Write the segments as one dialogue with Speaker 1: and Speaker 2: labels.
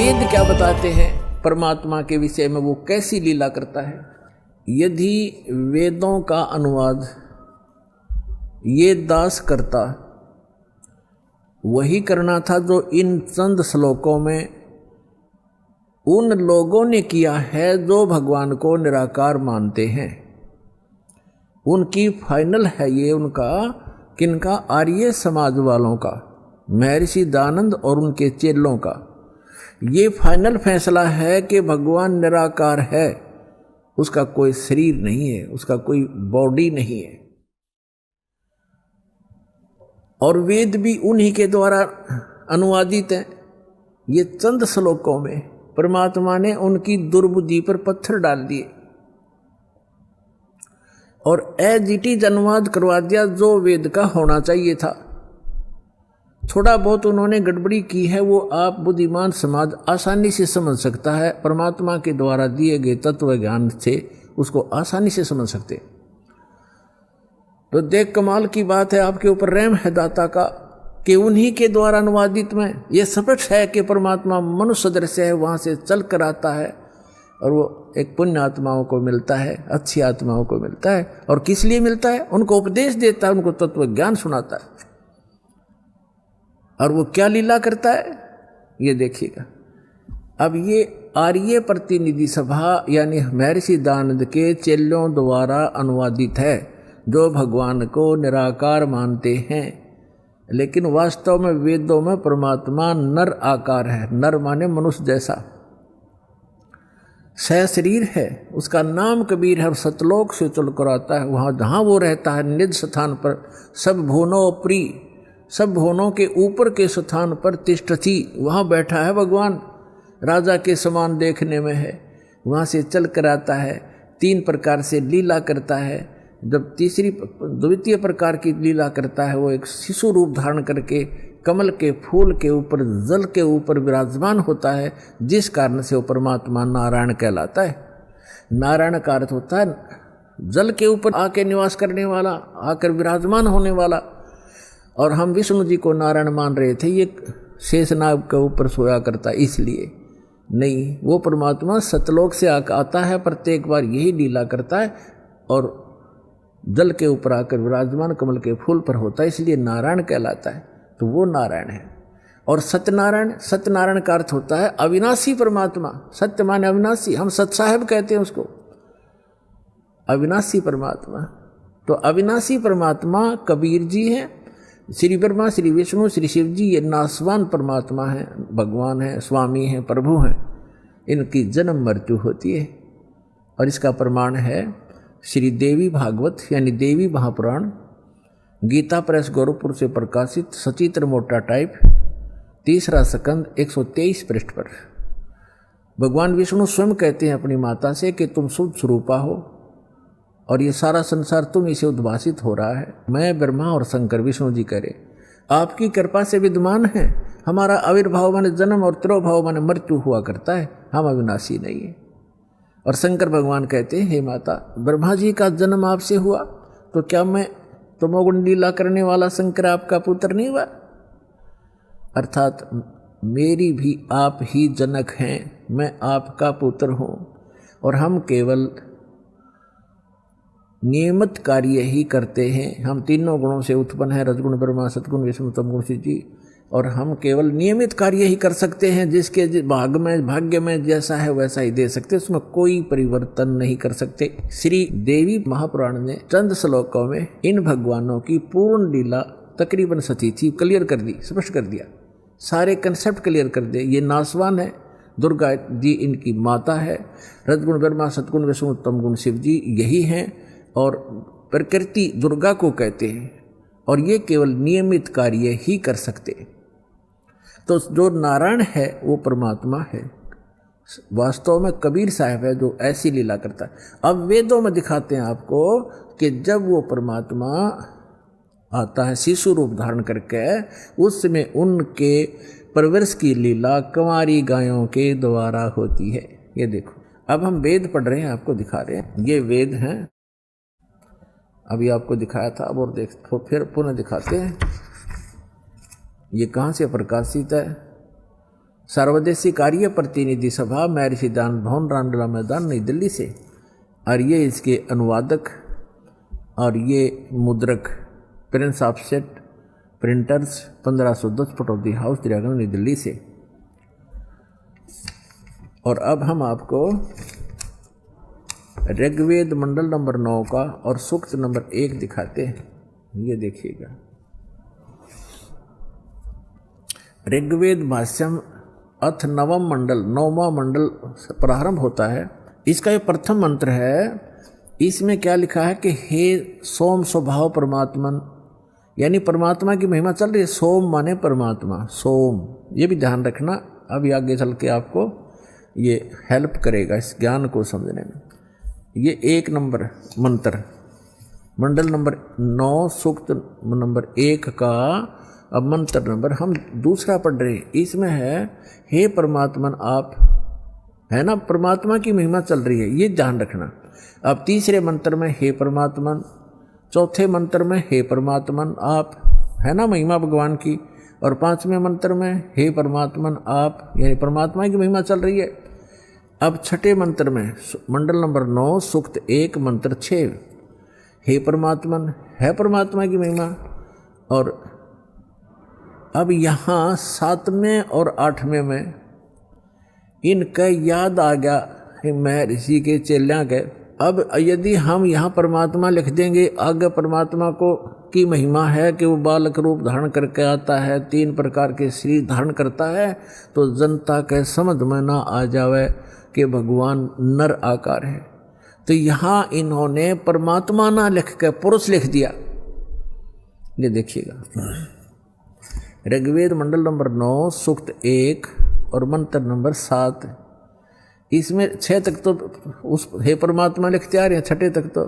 Speaker 1: वेद क्या बताते हैं परमात्मा के विषय में, वो कैसी लीला करता है। यदि वेदों का अनुवाद ये दास करता, वही करना था जो इन चंद श्लोकों में उन लोगों ने किया है जो भगवान को निराकार मानते हैं। उनकी फाइनल है ये, उनका किनका, आर्य समाज वालों का, महर्षि दयानंद और उनके चेलों का ये फाइनल फैसला है कि भगवान निराकार है, उसका कोई शरीर नहीं है, उसका कोई बॉडी नहीं है। और वेद भी उन्हीं के द्वारा अनुवादित हैं। ये चंद श्लोकों में परमात्मा ने उनकी दुर्बुद्धि पर पत्थर डाल दिए और एज इट इज अनुवाद करवा दिया जो वेद का होना चाहिए था। थोड़ा बहुत उन्होंने गड़बड़ी की है, वो आप बुद्धिमान समाज आसानी से समझ सकता है। परमात्मा के द्वारा दिए गए तत्व ज्ञान से उसको आसानी से समझ सकते। तो देख कमाल की बात है, आपके ऊपर रहम है दाता का कि उन्हीं के द्वारा अनुवादित में ये स्पष्ट है कि परमात्मा मनुष्य सदृश है, वहाँ से चल कर आता है और वो एक पुण्य आत्माओं को मिलता है, अच्छी आत्माओं को मिलता है। और किस लिए मिलता है? उनको उपदेश देता है, उनको तत्व ज्ञान सुनाता है। और वो क्या लीला करता है ये देखिएगा। अब ये आर्य प्रतिनिधि सभा यानी महर्षि दयानंद के चेलों द्वारा अनुवादित है, जो भगवान को निराकार मानते हैं। लेकिन वास्तव में वेदों में परमात्मा नर आकार है। नर माने मनुष्य जैसा, सहशरीर है। उसका नाम कबीर है और सतलोक से चल कर आता है। वहाँ जहाँ वो रहता है निज स्थान पर, सब भुवनों प्री, सब भुवनों के ऊपर के स्थान पर तिष्ठति, वहाँ बैठा है भगवान, राजा के समान देखने में है। वहाँ से चल कर आता है, 3 प्रकार से लीला करता है। जब द्वितीय प्रकार की लीला करता है, वो एक शिशु रूप धारण करके कमल के फूल के ऊपर, जल के ऊपर विराजमान होता है, जिस कारण से वो परमात्मा नारायण कहलाता है। नारायण का अर्थ होता है जल के ऊपर आके निवास करने वाला, आकर विराजमान होने वाला। और हम विष्णु जी को नारायण मान रहे थे, ये शेषनाग के ऊपर सोया करता, इसलिए नहीं। वो परमात्मा सतलोक से आता है, प्रत्येक बार यही लीला करता है और जल के ऊपर आकर विराजमान कमल के फूल पर होता है, इसलिए नारायण कहलाता है। तो वो नारायण है। और सत्यनारायण, सत्यनारायण का अर्थ होता है अविनाशी परमात्मा। सत्य माने अविनाशी, हम सत साहेब कहते हैं उसको, अविनाशी परमात्मा। तो अविनाशी परमात्मा कबीर जी हैं, श्री ब्रह्मा, श्री विष्णु, श्री शिव जी, ये नासवान परमात्मा हैं, भगवान हैं, स्वामी हैं, प्रभु हैं। इनकी जन्म मृत्यु होती है। और इसका प्रमाण है श्री देवी भागवत यानी देवी महापुराण, गीता प्रेस गोरखपुर से प्रकाशित, सचित्र मोटा टाइप, 3रा स्कंद 123 पृष्ठ पर। भगवान विष्णु स्वयं कहते हैं अपनी माता से कि तुम शुद्ध स्वरूपा हो और ये सारा संसार तुम इसे उद्भासित हो रहा है। मैं ब्रह्मा और शंकर, विष्णु जी कह रहे, आपकी कृपा से विद्यमान है। हमारा आविर्भाव माने जन्म और तिरोभाव माने मृत्यु हुआ करता है, हम अविनाशी नहीं है। और शंकर भगवान कहते हैं, हे माता, ब्रह्मा जी का जन्म आपसे हुआ, तो क्या मैं तमोगुण लीला करने वाला शंकर आपका पुत्र नहीं हुआ? अर्थात मेरी भी आप ही जनक हैं, मैं आपका पुत्र हूँ और हम केवल नियमित कार्य ही करते हैं। हम तीनों गुणों से उत्पन्न हैं, रजगुण ब्रह्मा, सतगुण विष्णु, तमगुण शिव जी, और हम केवल नियमित कार्य ही कर सकते हैं। जिसके भाग्य में जैसा है वैसा ही दे सकते, उसमें कोई परिवर्तन नहीं कर सकते। श्री देवी महापुराण ने चंद श्लोकों में इन भगवानों की पूर्ण लीला तकरीबन सती थी क्लियर कर दी, स्पष्ट कर दिया, सारे कंसेप्ट क्लियर कर दिए। ये नासवान है, दुर्गा जी इनकी माता है, रजगुण ब्रह्मा, सतगुण विष्णु, तमगुण शिव जी यही हैं, और प्रकृति दुर्गा को कहते हैं, और ये केवल नियमित कार्य ही कर सकते। तो जो नारायण है वो परमात्मा है, वास्तव में कबीर साहब है जो ऐसी लीला करता है। अब वेदों में दिखाते हैं आपको कि जब वो परमात्मा आता है शिशु रूप धारण करके, उसमें उनके परवरिश की लीला कुंवारी गायों के द्वारा होती है। ये देखो, अब हम वेद पढ़ रहे हैं, आपको दिखा रहे हैं, ये वेद हैं। अभी आपको दिखाया था, अब और देखो, फिर पुनः दिखाते हैं। ये कहाँ से प्रकाशित है? सर्वदेशी कार्य प्रतिनिधि सभा, महर्षि दान भवन, रामलीला मैदान, नई दिल्ली से। और ये इसके अनुवादक और ये मुद्रक Prince offset printers 1510 Pataudi house, Daryaganj, नई दिल्ली से। और अब हम आपको ऋग्वेद मंडल नंबर 9 का और सूक्त नंबर 1 दिखाते हैं। ये देखिएगा, ऋग्वेद भाष्यम अथ नवम मंडल, 9वां मंडल प्रारंभ होता है। इसका ये प्रथम मंत्र है। इसमें क्या लिखा है कि हे सोम स्वभाव परमात्मन, यानी परमात्मा की महिमा चल रही है। सोम माने परमात्मा, सोम, ये भी ध्यान रखना, अभी आगे चल के आपको ये हेल्प करेगा इस ज्ञान को समझने में। ये 1 नंबर मंत्र, मंडल नंबर 9 सूक्त नंबर 1 का अब मंत्र नंबर हम दूसरा पढ़ रहे हैं। इसमें है हे परमात्मन आप, है ना, परमात्मा की महिमा चल रही है, ये ध्यान रखना। अब तीसरे मंत्र में हे परमात्मन, चौथे मंत्र में हे परमात्मन आप, है ना, महिमा भगवान की। और 5वें मंत्र में हे परमात्मन आप, यानी परमात्मा की महिमा चल रही है। अब छठे मंत्र में मंडल नंबर 9 सूक्त 1 मंत्र 6, हे परमात्मन, है परमात्मा की महिमा। और अब यहाँ 7वें और 8वें में इनका याद आ गया महर्षि के चेलियाँ के। अब यदि हम यहाँ परमात्मा लिख देंगे, आगे परमात्मा को की महिमा है कि वो बालक रूप धारण करके आता है, 3 प्रकार के शरीर धारण करता है, तो जनता के समझ में ना आ जावे कि भगवान नर आकार है। तो यहाँ इन्होंने परमात्मा ना लिख के पुरुष लिख दिया। ये देखिएगा, ऋग्वेद मंडल नंबर 9 सूक्त 1 और मंत्र नंबर 7, इसमें 6 तक तो उस हे परमात्मा लिखते आ रहे हैं, 6 तक तो।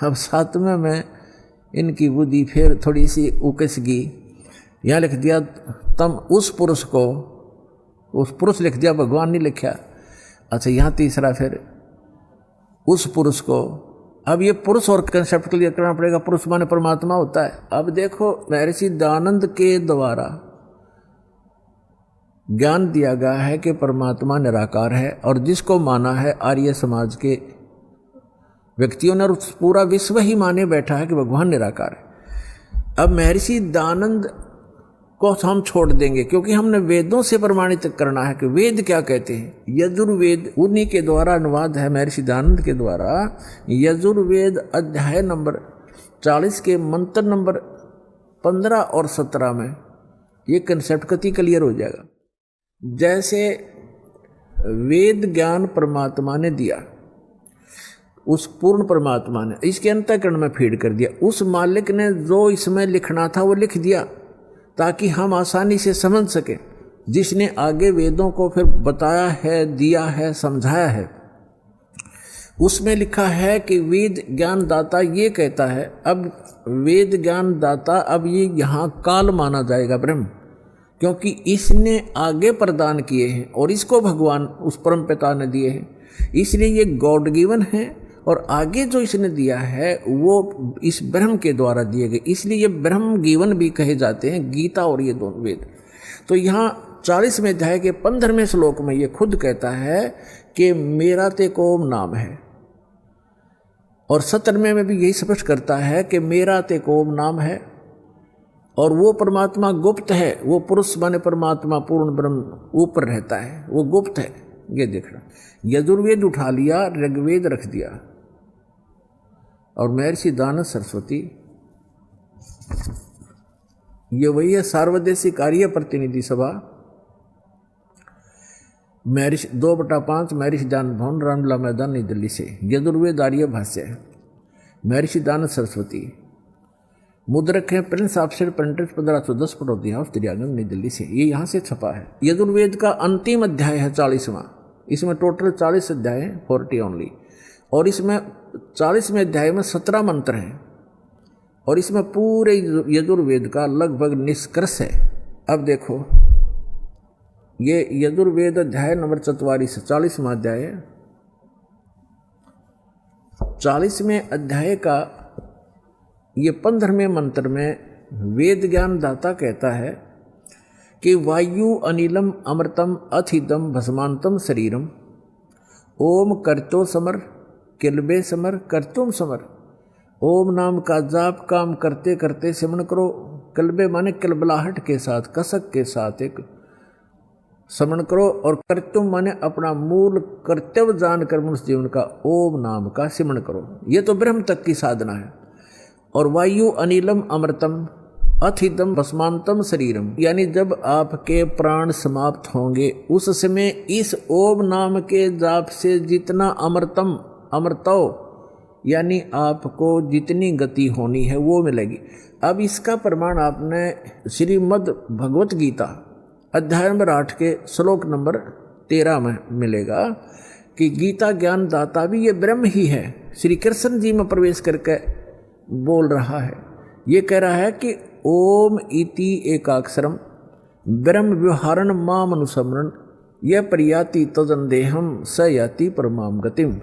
Speaker 1: अब 7वें में इनकी बुद्धि फिर थोड़ी सी उकस गई, यहाँ लिख दिया तम उस पुरुष को, उस पुरुष लिख दिया, भगवान नहीं लिखा। अच्छा, यहाँ तीसरा फिर उस पुरुष को। अब ये पुरुष और कंसेप्ट क्लियर करना पड़ेगा, पुरुष माने परमात्मा होता है। अब देखो महर्षि दयानंद के द्वारा ज्ञान दिया गया है कि परमात्मा निराकार है, और जिसको माना है आर्य समाज के व्यक्तियों ने, और पूरा विश्व ही माने बैठा है कि भगवान निराकार है। अब महर्षि दयानंद को हम छोड़ देंगे, क्योंकि हमने वेदों से प्रमाणित करना है कि वेद क्या कहते हैं। यजुर्वेद उन्हीं के द्वारा अनुवाद है, महर्षि दयानंद के द्वारा। यजुर्वेद अध्याय नंबर 40 के मंत्र नंबर 15 और 17 में ये कंसेप्ट कति क्लियर हो जाएगा। जैसे वेद ज्ञान परमात्मा ने दिया, उस पूर्ण परमात्मा ने इसके अंतःकरण में फीड कर दिया। उस मालिक ने जो इसमें लिखना था वो लिख दिया, ताकि हम आसानी से समझ सकें। जिसने आगे वेदों को फिर बताया है, दिया है, समझाया है, उसमें लिखा है कि वेद ज्ञान दाता ये कहता है। अब वेद ज्ञान दाता, अब ये यहाँ काल माना जाएगा ब्रह्म, क्योंकि इसने आगे प्रदान किए हैं और इसको भगवान उस परम पिता ने दिए हैं, इसलिए ये गॉड गिवन है। और आगे जो इसने दिया है वो इस ब्रह्म के द्वारा दिए गए, इसलिए ये ब्रह्म गिवन भी कहे जाते हैं, गीता और ये दोनों वेद। तो यहाँ 40वें अध्याय के 15वें श्लोक में ये खुद कहता है कि मेरा ते कोम नाम है, और 17वें में भी यही स्पष्ट करता है कि मेरा ते कोम नाम है। और वो परमात्मा गुप्त है, वो पुरुष माने परमात्मा पूर्ण ब्रह्म ऊपर रहता है, वो गुप्त है। ये देखना, यजुर्वेद उठा लिया, ऋग्वेद रख दिया, और महर्षि दयानंद सरस्वती ये वही है। सार्वदेशी कार्य प्रतिनिधि सभा, महर्षि 2/5 महर्षि दयानंद भवन, रामलीला मैदान, नई दिल्ली से। यजुर्वेद आर्य भाष्य है, महर्षि दयानंद सरस्वती। मुद्रक है Prince offset printers 1510 Pataudi house, Daryaganj, नई दिल्ली से। ये यहाँ से छपा है। यजुर्वेद का अंतिम अध्याय है 40वां। इसमें टोटल 40 अध्याय हैं, 40 ओनली। और इसमें 40वें अध्याय में 17 मंत्र हैं, और इसमें पूरे यजुर्वेद का लगभग निष्कर्ष है। अब देखो, ये यजुर्वेद अध्याय नंबर 44 40वां अध्याय है। 40वें अध्याय का ये 15वें मंत्र में वेद ज्ञान दाता कहता है कि वायु अनिलम अमृतम अथिदम भस्मांतम शरीरम। ओम करतो समर किलबे समर करतुम समर। ओम नाम का जाप काम करते करते सिमरण करो। कलबे माने कलबलाहट के साथ, कसक के साथ एक स्मरण करो। और कर्तुम माने अपना मूल कर्तव्य जानकर मनुष्य जीवन का ओम नाम का सिमरण करो। ये तो ब्रह्म तक की साधना है। और वायु अनिलम अमृतम अथिदम भस्मांतम शरीरम, यानी जब आपके प्राण समाप्त होंगे उस समय इस ओम नाम के जाप से जितना अमृतम अमृतो यानी आपको जितनी गति होनी है वो मिलेगी। अब इसका प्रमाण आपने श्रीमद् भगवत गीता अध्याय नंबर 8 के श्लोक नंबर 13 में मिलेगा कि गीता ज्ञान दाता भी ये ब्रह्म ही है। श्री कृष्ण जी में प्रवेश करके बोल रहा है, ये कह रहा है कि ओम इति एकाक्षरम ब्रह्म व्यवहारण माम अनुसमरण यह प्रयाति तजन देहम स याति परमाम गतिम।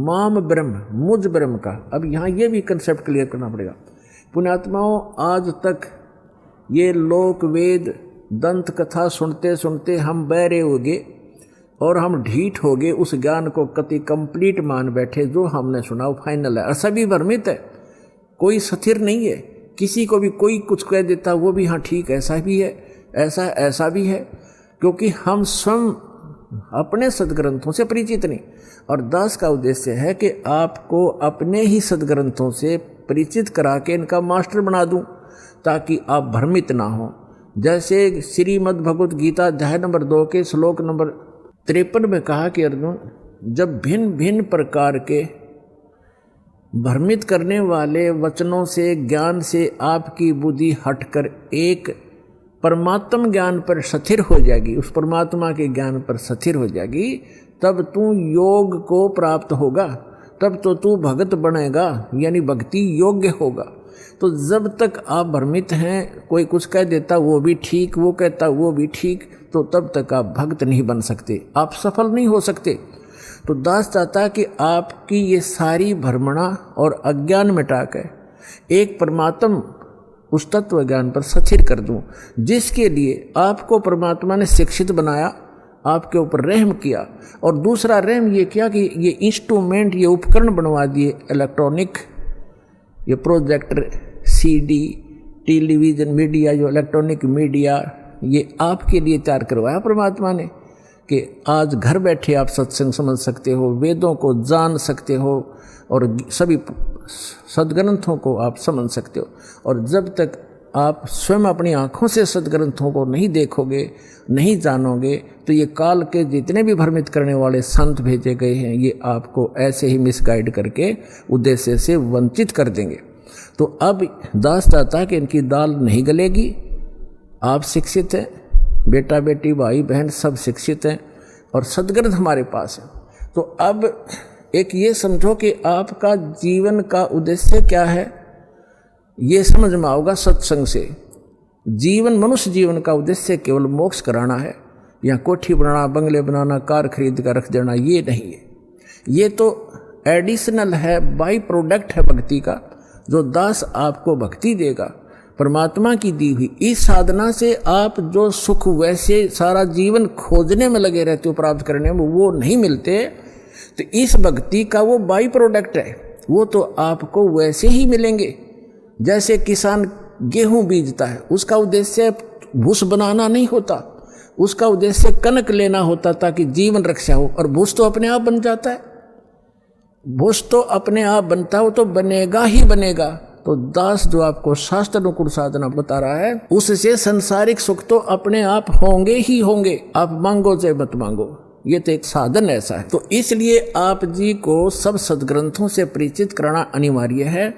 Speaker 1: माम ब्रह्म, मुझ ब्रह्म का। अब यहाँ ये भी कंसेप्ट क्लियर करना पड़ेगा। पुण्यात्माओं, आज तक ये लोक वेद दंत कथा सुनते सुनते हम बहरे हो गए और हम ढीठ हो गए, उस ज्ञान को कति कंप्लीट मान बैठे जो हमने सुना वो फाइनल है। और सभी भ्रमित है, कोई स्थिर नहीं है। किसी को भी कोई कुछ कह देता वो भी हाँ ठीक ऐसा भी है, ऐसा भी है, क्योंकि हम स्वयं अपने सदग्रंथों से परिचित नहीं। और दास का उद्देश्य है कि आपको अपने ही सदग्रंथों से परिचित करा के इनका मास्टर बना दूं ताकि आप भ्रमित ना हो। जैसे श्रीमद् भगवत गीता अध्याय नंबर 2 के श्लोक नंबर 53 में कहा कि अर्जुन, जब भिन्न भिन्न प्रकार के भ्रमित करने वाले वचनों से ज्ञान से आपकी बुद्धि हटकर एक परमात्म ज्ञान पर स्थिर हो जाएगी, उस परमात्मा के ज्ञान पर स्थिर हो जाएगी, तब तू योग को प्राप्त होगा, तब तो तू भगत बनेगा, यानी भक्ति योग्य होगा। तो जब तक आप भ्रमित हैं, कोई कुछ कह देता वो भी ठीक, वो कहता वो भी ठीक, तो तब तक आप भक्त नहीं बन सकते, आप सफल नहीं हो सकते। तो दास चाहता कि आपकी ये सारी भ्रमणा और अज्ञान मिटाकर एक परमात्म उस तत्व ज्ञान पर स्थिर कर दूं, जिसके लिए आपको परमात्मा ने शिक्षित बनाया, आपके ऊपर रहम किया। और दूसरा रहम ये किया कि ये इंस्ट्रूमेंट, ये उपकरण बनवा दिए इलेक्ट्रॉनिक, ये प्रोजेक्टर, सीडी, टेलीविज़न मीडिया, जो इलेक्ट्रॉनिक मीडिया, ये आपके लिए तैयार करवाया परमात्मा ने कि आज घर बैठे आप सत्संग समझ सकते हो, वेदों को जान सकते हो और सभी सदग्रंथों को आप समझ सकते हो। और जब तक आप स्वयं अपनी आँखों से सदग्रंथों को नहीं देखोगे, नहीं जानोगे, तो ये काल के जितने भी भ्रमित करने वाले संत भेजे गए हैं, ये आपको ऐसे ही मिसगाइड करके उद्देश्य से वंचित कर देंगे। तो अब दास चाहता कि इनकी दाल नहीं गलेगी। आप शिक्षित हैं, बेटा बेटी भाई बहन सब शिक्षित हैं और सदग्रंथ हमारे पास है। तो अब एक ये समझो कि आपका जीवन का उद्देश्य क्या है, ये समझ में आओगा सत्संग से। जीवन, मनुष्य जीवन का उद्देश्य केवल मोक्ष कराना है, या कोठी बनाना, बंगले बनाना, कार खरीद कर रख देना, ये नहीं है। ये तो एडिशनल है, बाई प्रोडक्ट है भक्ति का, जो दास आपको भक्ति देगा परमात्मा की दी हुई। इस साधना से आप जो सुख वैसे सारा जीवन खोजने में लगे रहते हो, प्राप्त करने में, वो नहीं मिलते। तो इस भक्ति का वो बाई प्रोडक्ट है, वो तो आपको वैसे ही मिलेंगे। जैसे किसान गेहूं बीजता है, उसका उद्देश्य भूस बनाना नहीं होता, उसका उद्देश्य कनक लेना होता ताकि जीवन रक्षा हो, और भूस तो अपने आप बन जाता है। भूस तो अपने आप बनता हो तो बनेगा ही बनेगा। तो दास जो आपको शास्त्र अनुकूल साधना बता रहा है, उससे संसारिक सुख तो अपने आप होंगे ही होंगे, आप मांगो चाहे मत मांगो, ये तो एक साधन ऐसा है। तो इसलिए आप जी को सब सदग्रंथों से परिचित कराना अनिवार्य है।